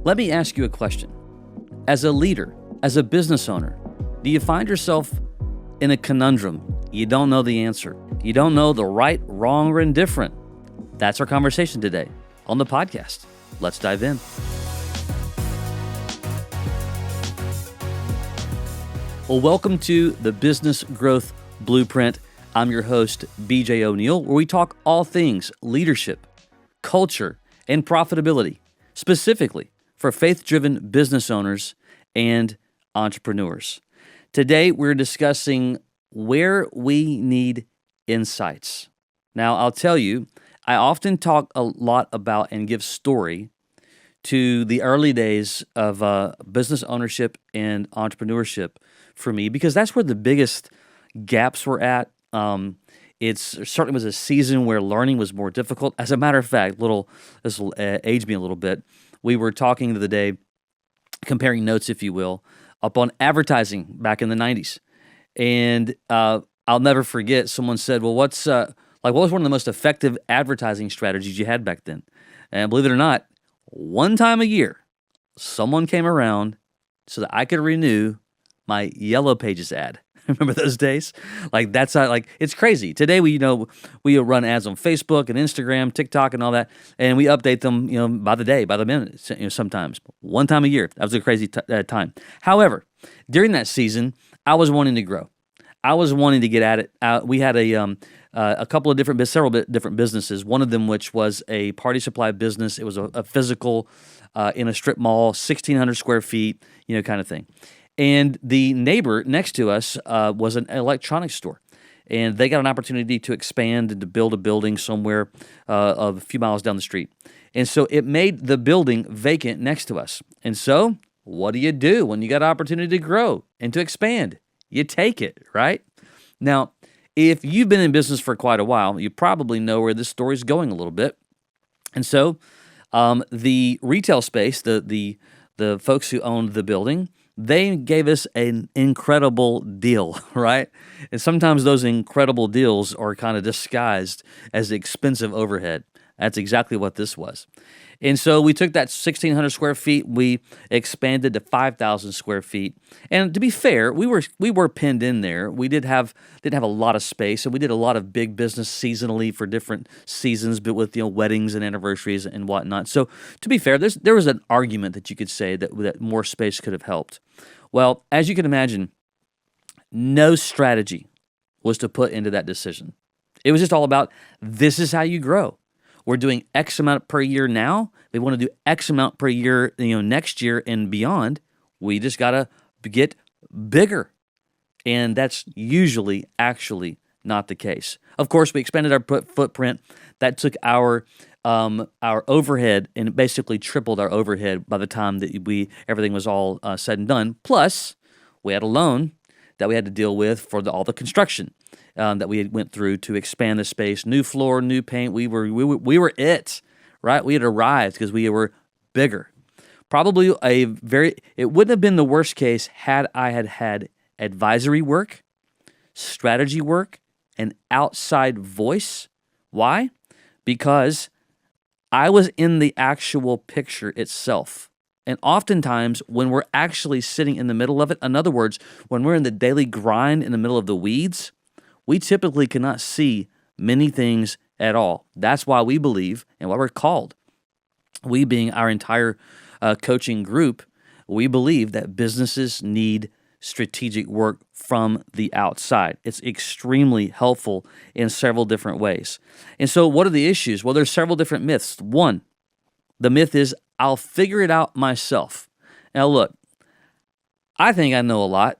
Let me ask you a question. As a leader, as a business owner, do you find yourself in a conundrum? You don't know the answer. You don't know the right, wrong, or indifferent. That's our conversation today on the podcast. Let's dive in. Well, welcome to the Business Growth Blueprint. I'm your host, BJ O'Neill, where we talk all things leadership, culture, and profitability, specifically for faith-driven business owners and entrepreneurs. Today, we're discussing where we need insights. Now, I'll tell you, I often talk a lot about and give story to the early days of business ownership and entrepreneurship for me, because that's where the biggest gaps were at. It certainly was a season where learning was more difficult. As a matter of fact, this will age me a little bit. We were talking the other day, comparing notes, if you will, up on advertising back in the 90s. And I'll never forget, someone said, well, what was one of the most effective advertising strategies you had back then? And believe it or not, one time a year, someone came around so that I could renew my Yellow Pages ad. Remember those days? That's how, it's crazy. Today we run ads on Facebook and Instagram, TikTok, and all that, and we update them by the day, by the minute, sometimes one time a year. That was a crazy time. However, during that season, I was wanting to grow. I was wanting to get at it. We had a couple of several different businesses. One of them, which was a party supply business. It was a physical in a strip mall, 1,600 square feet, kind of thing. And the neighbor next to us was an electronics store. And they got an opportunity to expand and to build a building somewhere a few miles down the street. And so it made the building vacant next to us. And so what do you do when you got an opportunity to grow and to expand? You take it, right? Now, if you've been in business for quite a while, you probably know where this story is going a little bit. And so the retail space, the folks who owned the building, they gave us an incredible deal, right? And sometimes those incredible deals are kind of disguised as expensive overhead. That's exactly what this was. And so we took that 1,600 square feet, we expanded to 5,000 square feet. And to be fair, we were pinned in there. We didn't have a lot of space, and we did a lot of big business seasonally for different seasons, but with weddings and anniversaries and whatnot. So to be fair, there was an argument that you could say that more space could have helped. Well, as you can imagine, no strategy was to put into that decision. It was just all about, this is how you grow. We're doing X amount per year now. We want to do X amount per year, next year and beyond. We just got to get bigger. And that's usually actually not the case. Of course, we expanded our footprint. That took our overhead and basically tripled our overhead by the time that everything was all said and done. Plus, we had a loan that we had to deal with for all the construction that we went through to expand the space. New floor, new paint. We were it, right? We had arrived because we were bigger. Probably it wouldn't have been the worst case had I had advisory work, strategy work, and outside voice. Why? Because I was in the actual picture itself. And oftentimes, when we're actually sitting in the middle of it, in other words, when we're in the daily grind in the middle of the weeds, we typically cannot see many things at all. That's why we believe, and why we're called, we being our entire coaching group, we believe that businesses need strategic work from the outside. It's extremely helpful in several different ways. And so what are the issues? Well, there's several different myths. One, the myth is, I'll figure it out myself. Now look, I think I know a lot,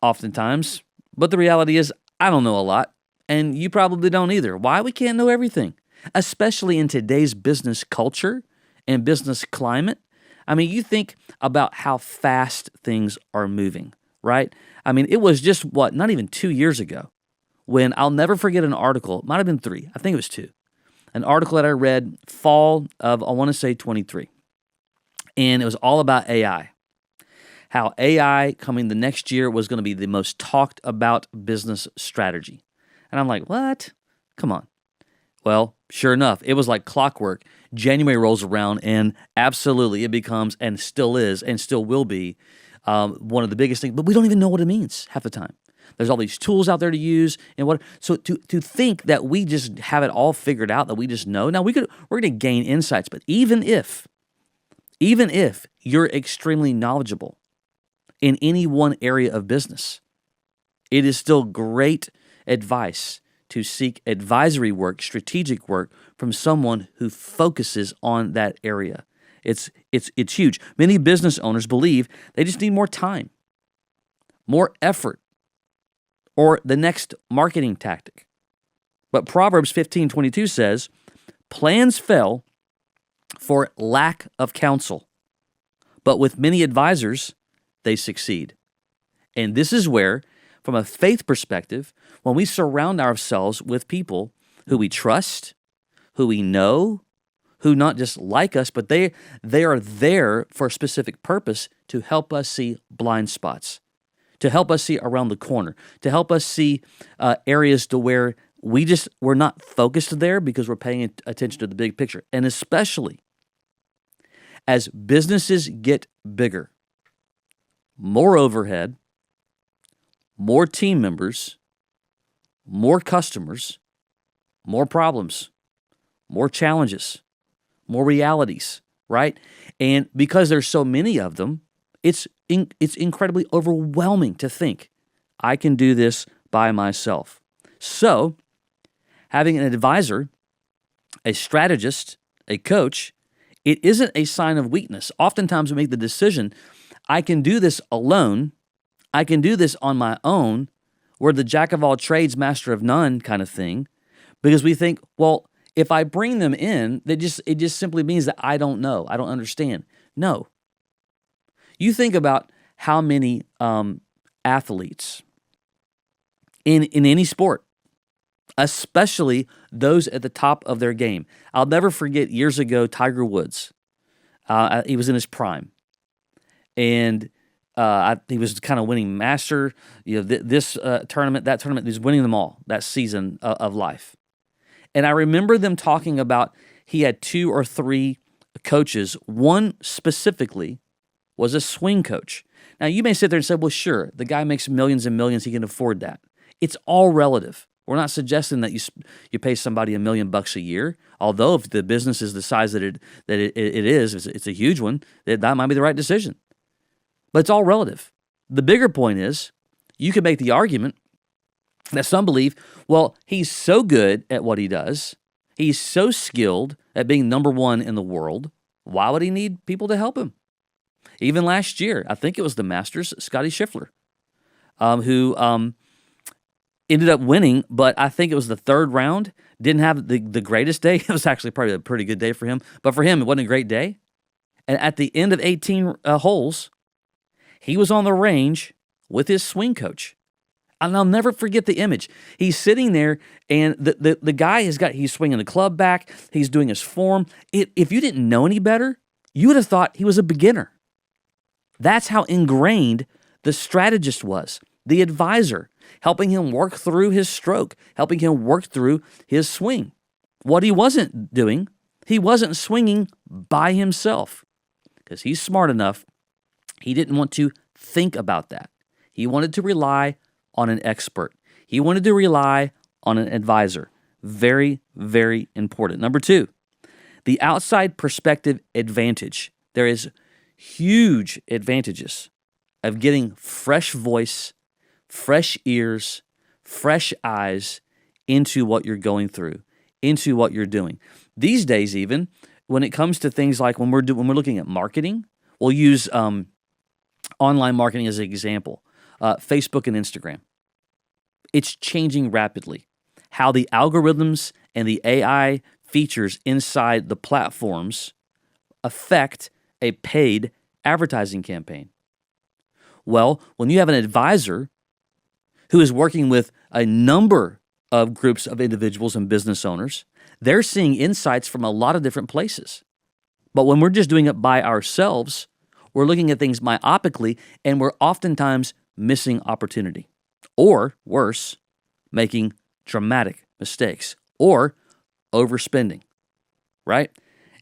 oftentimes, but the reality is I don't know a lot, and you probably don't either. Why? We can't know everything, especially in today's business culture and business climate. I mean, you think about how fast things are moving, right? I mean, it was just, not even 2 years ago, when I'll never forget an article, it might have been 3, I think it was 2, an article that I read fall of, I want to say 23, and it was all about AI. How AI coming the next year was going to be the most talked about business strategy. And I'm like, what? Come on. Well, sure enough, it was like clockwork. January rolls around, and absolutely it becomes, and still is, and still will be, one of the biggest things. But we don't even know what it means half the time. There's all these tools out there to use, and what. So to think that we just have it all figured out, that we just know. Now we're going to gain insights, but even if you're extremely knowledgeable in any one area of business, it is still great advice to seek advisory work, strategic work from someone who focuses on that area. It's huge. Many business owners believe they just need more time, more effort, or the next marketing tactic. But Proverbs 15:22 says, "Plans fail for lack of counsel, but with many advisors, they succeed." And this is where, from a faith perspective, when we surround ourselves with people who we trust, who we know, who not just like us, but they are there for a specific purpose to help us see blind spots, to help us see around the corner, to help us see areas to where we're not focused there because we're paying attention to the big picture. And especially as businesses get bigger, more overhead, more team members, more customers, more problems, more challenges, more realities, right? And because there's so many of them, it's incredibly overwhelming to think, I can do this by myself. So, having an advisor, a strategist, a coach, it isn't a sign of weakness. Oftentimes we make the decision, I can do this alone, I can do this on my own. We're the jack of all trades, master of none kind of thing, because we think, well, if I bring them in, it just simply means that I don't know, I don't understand. No. You think about how many athletes in any sport, especially those at the top of their game. I'll never forget years ago, Tiger Woods. He was in his prime, and he was kind of winning master, this tournament, that tournament. He was winning them all that season of life. And I remember them talking about he had 2 or 3 coaches. One specifically was a swing coach. Now, you may sit there and say, well, sure, the guy makes millions and millions. He can afford that. It's all relative. We're not suggesting that you pay somebody $1 million a year. Although if the business is the size that it is, it's a huge one, that might be the right decision. But it's all relative. The bigger point is, you can make the argument that some believe, well, he's so good at what he does, he's so skilled at being number one in the world, why would he need people to help him? Even last year, I think it was the Masters, Scotty Scheffler, who ended up winning, but I think it was the 3rd round, didn't have the greatest day. It was actually probably a pretty good day for him, but for him, it wasn't a great day. And at the end of 18 holes, he was on the range with his swing coach. And I'll never forget the image. He's sitting there, and the guy he's swinging the club back. He's doing his form. If you didn't know any better, you would have thought he was a beginner. That's how ingrained the strategist was, the advisor, helping him work through his stroke, helping him work through his swing. What he wasn't doing, he wasn't swinging by himself, because he's smart enough. He didn't want to think about that. He wanted to rely on an expert. He wanted to rely on an advisor. Very, very important. Number 2, the outside perspective advantage. There is huge advantages of getting fresh voice, fresh ears, fresh eyes into what you're going through, into what you're doing. These days, even when it comes to things like when we're looking at marketing, we'll use online marketing as an example. Facebook and Instagram. It's changing rapidly. How the algorithms and the AI features inside the platforms affect a paid advertising campaign. Well, when you have an advisor who is working with a number of groups of individuals and business owners, they're seeing insights from a lot of different places. But when we're just doing it by ourselves, we're looking at things myopically, and we're oftentimes missing opportunity. Or, worse, making dramatic mistakes. Or overspending, right?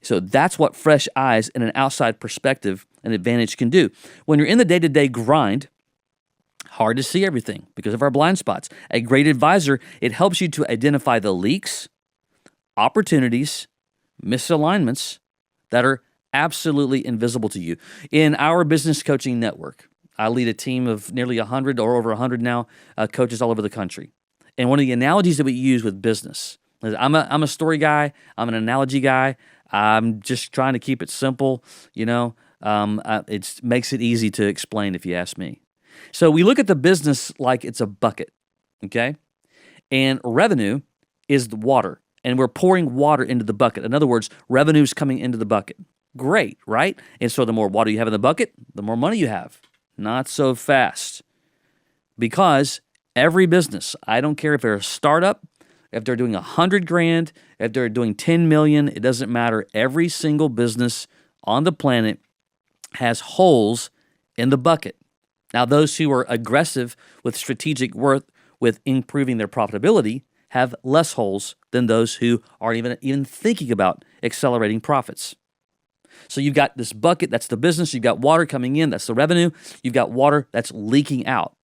So that's what fresh eyes and an outside perspective and advantage can do. When you're in the day-to-day grind, hard to see everything because of our blind spots. A great advisor, it helps you to identify the leaks, opportunities, misalignments that are absolutely invisible to you. In our business coaching network, I lead a team of nearly 100 or over 100 now coaches all over the country. And one of the analogies that we use with business is I'm a story guy. I'm an analogy guy. I'm just trying to keep it simple. It makes it easy to explain if you ask me. So we look at the business like it's a bucket, okay? And revenue is the water, and we're pouring water into the bucket. In other words, revenue is coming into the bucket. Great, right? And so the more water you have in the bucket, the more money you have. Not so fast. Because every business, I don't care if they're a startup, if they're doing $100,000, if they're doing 10 million, it doesn't matter. Every single business on the planet has holes in the bucket. Now, those who are aggressive with strategic work with improving their profitability have less holes than those who aren't even thinking about accelerating profits. So you've got this bucket, that's the business. You've got water coming in, that's the revenue. You've got water that's leaking out.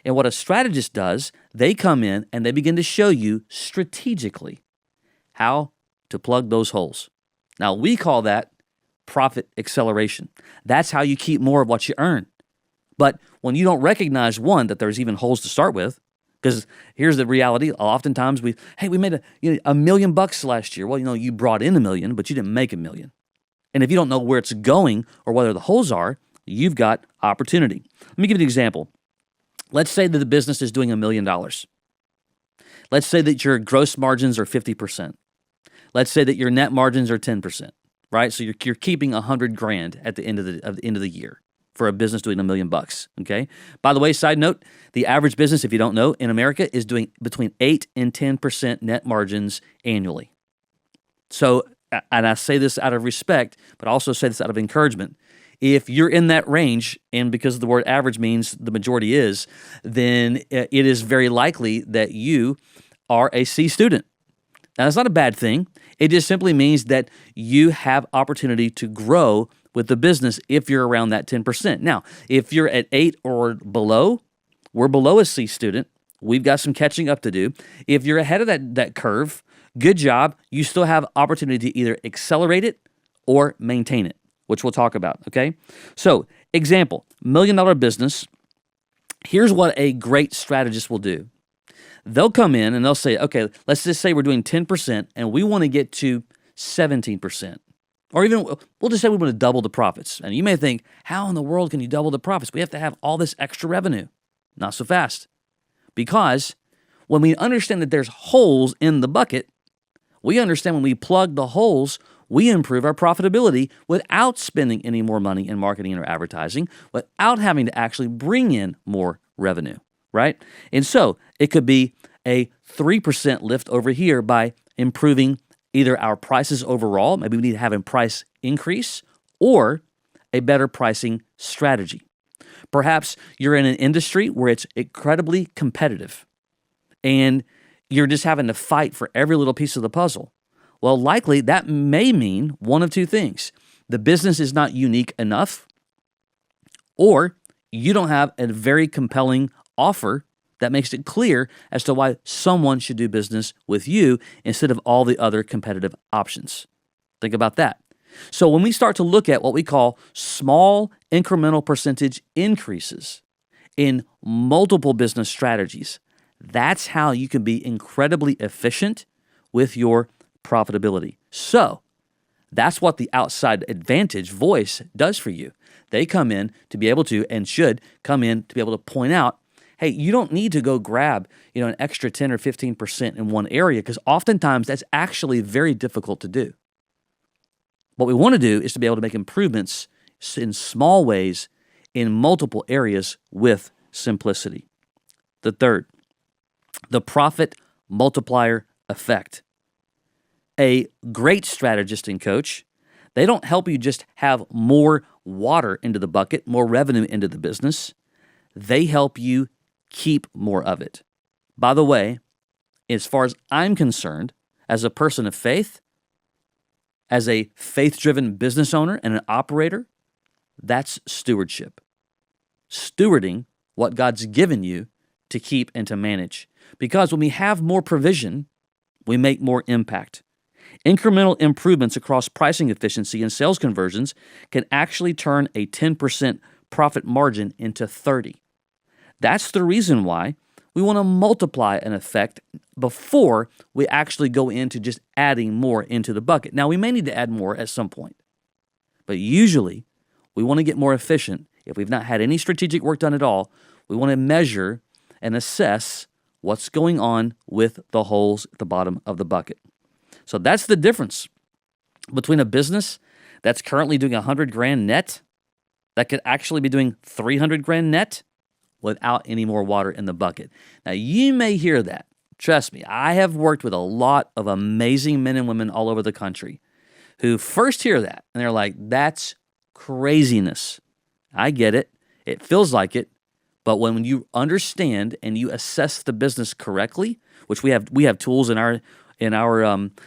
And what a strategist does, they come in and they begin to show you strategically how to plug those holes. Now, we call that profit acceleration. That's how you keep more of what you earn. But when you don't recognize, one, that there's even holes to start with, because here's the reality. Oftentimes we made $1 million last year. Well, you brought in $1 million, but you didn't make $1 million. And if you don't know where it's going or whether the holes are, you've got opportunity. Let me give you an example. Let's say that the business is doing $1 million. Let's say that your gross margins are 50%. Let's say that your net margins are 10%, right? So you're keeping $100,000 at the end of the year for a business doing $1 million. Okay. By the way, side note: the average business, if you don't know, in America is doing between 8 and 10% net margins annually. So, and I say this out of respect, but I also say this out of encouragement. If you're in that range, and because the word average means the majority is, then it is very likely that you are a C student. Now, that's not a bad thing. It just simply means that you have opportunity to grow with the business if you're around that 10%. Now, if you're at 8 or below, we're below a C student. We've got some catching up to do. If you're ahead of that curve, good job. You still have opportunity to either accelerate it or maintain it, which we'll talk about, okay? So, example, $1 million business. Here's what a great strategist will do. They'll come in and they'll say, okay, let's just say we're doing 10% and we want to get to 17%. Or even, we'll just say we want to double the profits. And you may think, how in the world can you double the profits? We have to have all this extra revenue. Not so fast. Because when we understand that there's holes in the bucket, we understand when we plug the holes, we improve our profitability without spending any more money in marketing or advertising, without having to actually bring in more revenue, right? And so it could be a 3% lift over here by improving either our prices overall, maybe we need to have a price increase, or a better pricing strategy. Perhaps you're in an industry where it's incredibly competitive and you're just having to fight for every little piece of the puzzle. Well, likely that may mean one of two things. The business is not unique enough, or you don't have a very compelling offer that makes it clear as to why someone should do business with you instead of all the other competitive options. Think about that. So when we start to look at what we call small incremental percentage increases in multiple business strategies, that's how you can be incredibly efficient with your profitability. So that's what the outside advantage voice does for you. They come in to be able to, and should come in to be able to point out, hey, you don't need to go grab, an extra 10 or 15% in one area, because oftentimes that's actually very difficult to do. What we want to do is to be able to make improvements in small ways in multiple areas with simplicity. The third, the profit multiplier effect. A great strategist and coach, they don't help you just have more water into the bucket, more revenue into the business. They help you keep more of it. By the way, as far as I'm concerned, as a person of faith, as a faith-driven business owner and an operator, that's stewardship. Stewarding what God's given you to keep and to manage. Because when we have more provision, we make more impact. Incremental improvements across pricing efficiency and sales conversions can actually turn a 10% profit margin into 30. That's the reason why we want to multiply an effect before we actually go into just adding more into the bucket. Now, we may need to add more at some point, but usually we want to get more efficient. If we've not had any strategic work done at all, we want to measure and assess what's going on with the holes at the bottom of the bucket. So that's the difference between a business that's currently doing $100,000 net that could actually be doing $300,000 net without any more water in the bucket. Now, you may hear that. Trust me, I have worked with a lot of amazing men and women all over the country who first hear that, and they're like, that's craziness. I get it. It feels like it. But when you understand and you assess the business correctly, which we have tools in our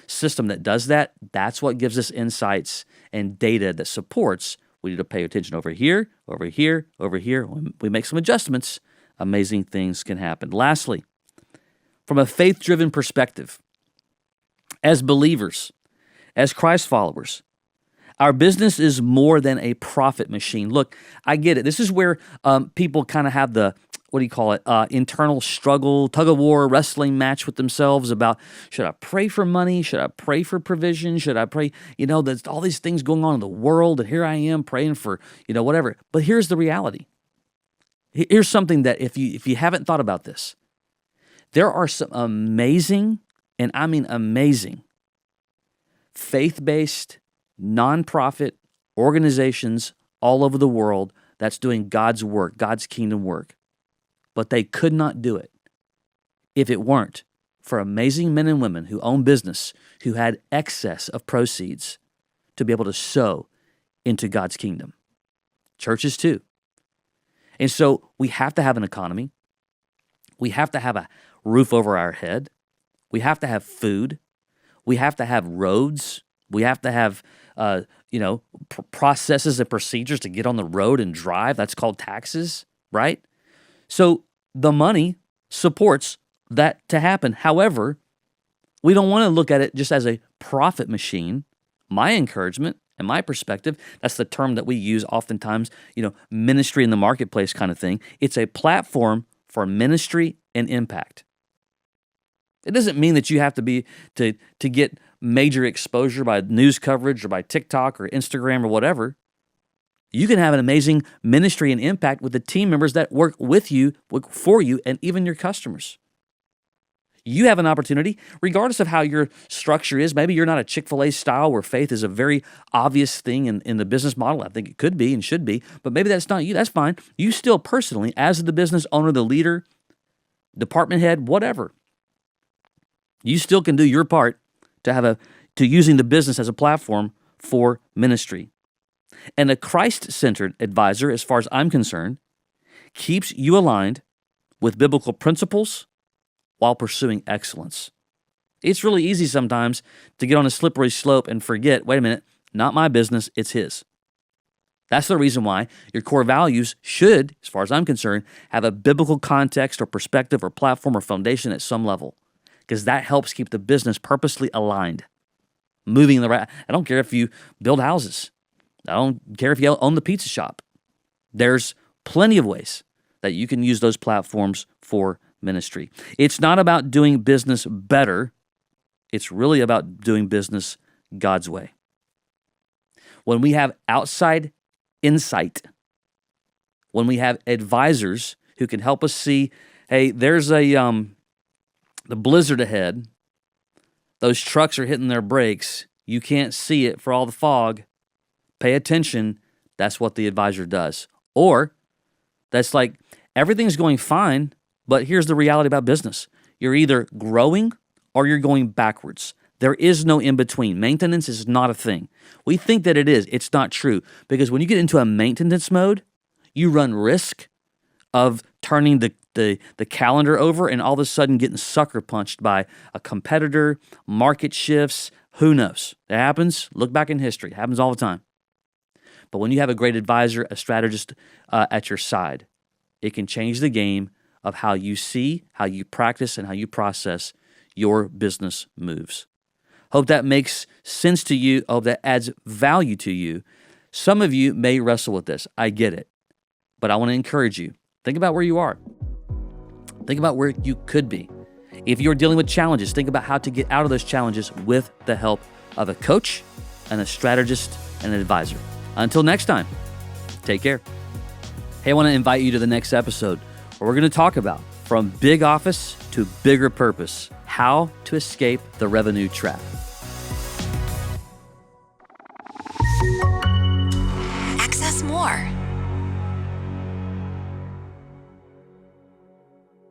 system that does that, that's what gives us insights and data that supports we need to pay attention over here, over here, over here. When we make some adjustments, amazing things can happen. Lastly, from a faith-driven perspective, as believers, as Christ followers, our business is more than a profit machine. Look, I get it. This is where people kind of have the, internal struggle, tug-of-war, wrestling match with themselves about, should I pray for money? Should I pray for provision? Should I pray? There's all these things going on in the world, and here I am praying for, whatever. But here's the reality. Here's something that if you haven't thought about this, there are some amazing, and I mean amazing, faith-based, nonprofit organizations all over the world that's doing God's work, God's kingdom work. But they could not do it if it weren't for amazing men and women who own business, who had excess of proceeds to be able to sow into God's kingdom. Churches too. And so we have to have an economy. We have to have a roof over our head. We have to have food. We have to have roads. We have to have processes and procedures to get on the road and drive. That's called taxes, right? So the money supports that to happen. However, we don't want to look at it just as a profit machine. My encouragement and my perspective, that's the term that we use oftentimes, ministry in the marketplace kind of thing. It's a platform for ministry and impact. It doesn't mean that you have to be to get major exposure by news coverage or by TikTok or Instagram or whatever. You can have an amazing ministry and impact with the team members that work with you, work for you, and even your customers. You have an opportunity, regardless of how your structure is. Maybe you're not a Chick-fil-A style where faith is a very obvious thing in the business model. I think it could be and should be, but maybe that's not you. That's fine. You still personally, as the business owner, the leader, department head, whatever, you still can do your part to using the business as a platform for ministry. And a Christ-centered advisor, as far as I'm concerned, keeps you aligned with biblical principles while pursuing excellence. It's really easy sometimes to get on a slippery slope and forget, wait a minute, not my business, it's his. That's the reason why your core values should, as far as I'm concerned, have a biblical context or perspective or platform or foundation at some level, because that helps keep the business purposely aligned, moving in the right. I don't care if you build houses. I don't care if you own the pizza shop. There's plenty of ways that you can use those platforms for ministry. It's not about doing business better. It's really about doing business God's way. When we have outside insight, when we have advisors who can help us see, hey, there's the blizzard ahead. Those trucks are hitting their brakes. You can't see it for all the fog. Pay attention. That's what the advisor does. Or that's like everything's going fine, but here's the reality about business. You're either growing or you're going backwards. There is no in between. Maintenance is not a thing. We think that it is. It's not true, because when you get into a maintenance mode, you run risk of turning the calendar over and all of a sudden getting sucker punched by a competitor, market shifts, who knows? It happens. Look back in history. It happens all the time. But when you have a great advisor, a strategist at your side, it can change the game of how you see, how you practice, and how you process your business moves. Hope that makes sense to you. Hope that adds value to you. Some of you may wrestle with this. I get it. But I want to encourage you. Think about where you are. Think about where you could be. If you're dealing with challenges, think about how to get out of those challenges with the help of a coach and a strategist and an advisor. Until next time, take care. Hey, I want to invite you to the next episode where we're going to talk about from big office to bigger purpose, how to escape the revenue trap. Access more